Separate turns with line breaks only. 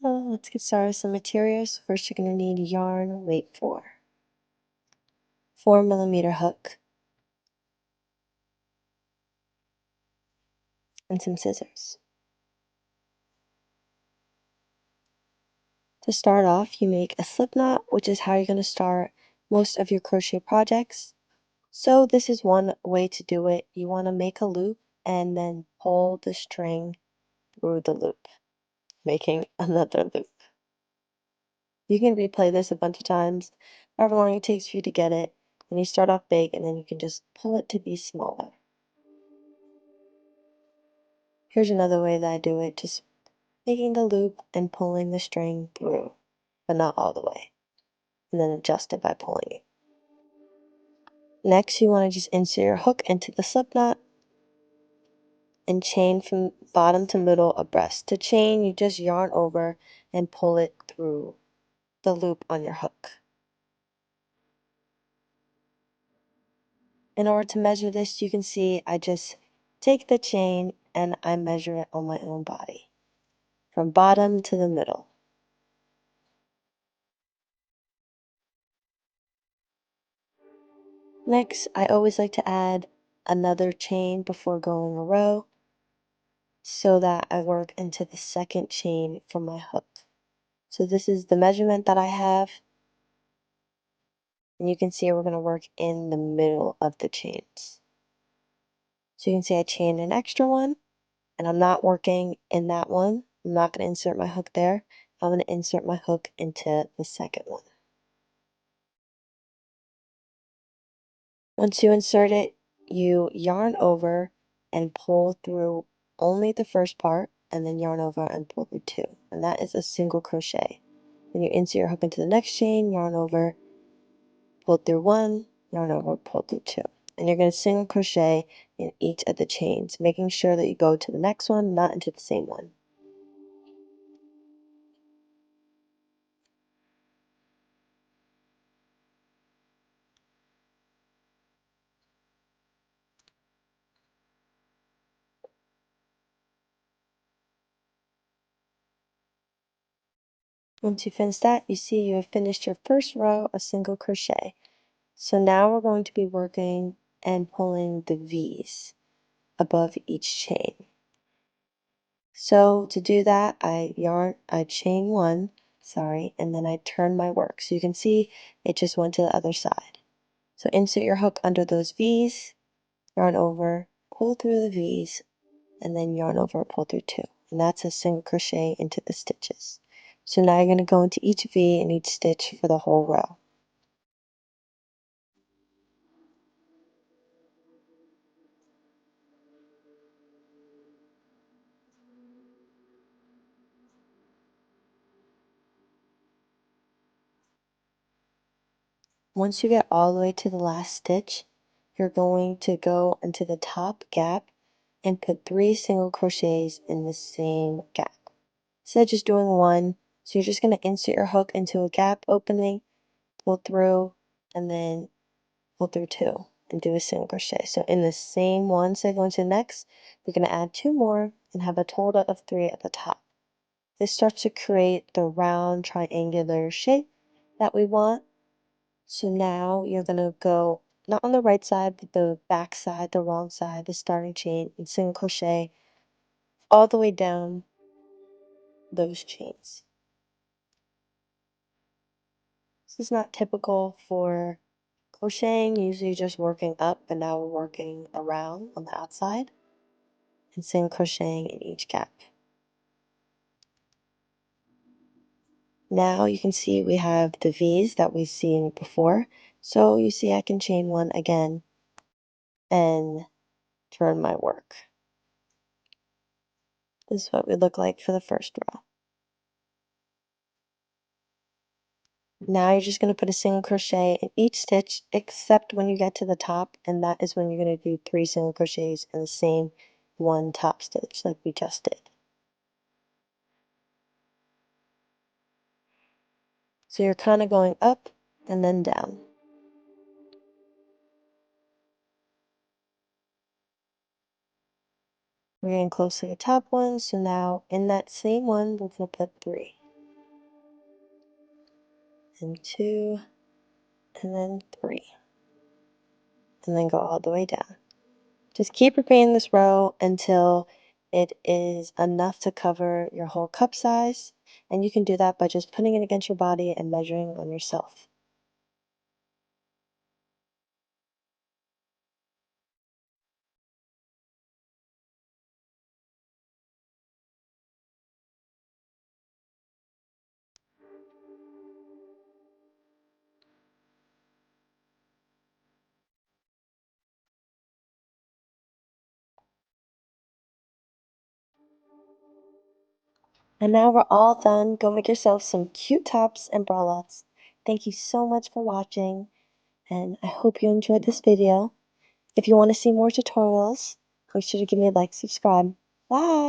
Let's get started with some materials. First, you're going to need yarn weight 4mm hook, and some scissors. To start off, you make a slip knot, which is how you're going to start most of your crochet projects. So this is one way to do it. You want to make a loop and then pull the string through the loop, making another loop. You can replay this a bunch of times, however long it takes for you to get it. And you start off big and then you can just pull it to be smaller. Here's another way that I do it, just making the loop and pulling the string through, but not all the way, and then adjust it by pulling it. Next, you want to just insert your hook into the slip knot and chain from bottom to middle abreast. To chain, you just yarn over and pull it through the loop on your hook. In order to measure this, you can see I just take the chain and I measure it on my own body, from bottom to the middle. Next, I always like to add another chain before going a row, so that I work into the second chain from my hook. So this is the measurement that I have, and you can see we're going to work in the middle of the chains. So you can see I chained an extra one, and I'm not working in that one. I'm not going to insert my hook there. I'm going to insert my hook into the second one. Once you insert it, you yarn over and pull through only the first part, and then yarn over and pull through two, and that is a single crochet. Then you insert your hook into the next chain, yarn over, pull through one, yarn over, pull through two, and you're going to single crochet in each of the chains, making sure that you go to the next one, not into the same one. Once you finish that, you see you have finished your first row of single crochet. So now we're going to be working and pulling the V's above each chain. So to do that, I chain one, and then I turn my work. So you can see it just went to the other side. So insert your hook under those V's, yarn over, pull through the V's, and then yarn over, pull through two. And that's a single crochet into the stitches. So now you're going to go into each V and each stitch for the whole row. Once you get all the way to the last stitch, you're going to go into the top gap and put 3 single crochets in the same gap. Instead of just doing one, so you're just going to insert your hook into a gap opening, pull through, and then pull through two and do a single crochet. So in the same one, so going to the next, we're going to add 2 more and have a total of 3 at the top. This starts to create the round triangular shape that we want. So now you're going to go not on the right side, but the back side, the wrong side, the starting chain, and single crochet all the way down those chains. This is not typical for crocheting, usually just working up, but now we're working around on the outside and single crocheting in each gap. Now you can see we have the V's that we've seen before. So you see I can chain one again and turn my work. This is what we look like for the first row. Now you're just going to put a single crochet in each stitch except when you get to the top, and that is when you're going to do 3 single crochets in the same one top stitch like we just did. So you're kind of going up and then down. We're getting close to the top one, so now in that same one we're going to put 3. and 2, and then 3, and then go all the way down. Just keep repeating this row until it is enough to cover your whole cup size, and you can do that by just putting it against your body and measuring on yourself. And now we're all done. Go make yourself some cute tops and bralettes. Thank you so much for watching, and I hope you enjoyed this video. If you want to see more tutorials, make sure to give me a like, subscribe. Bye!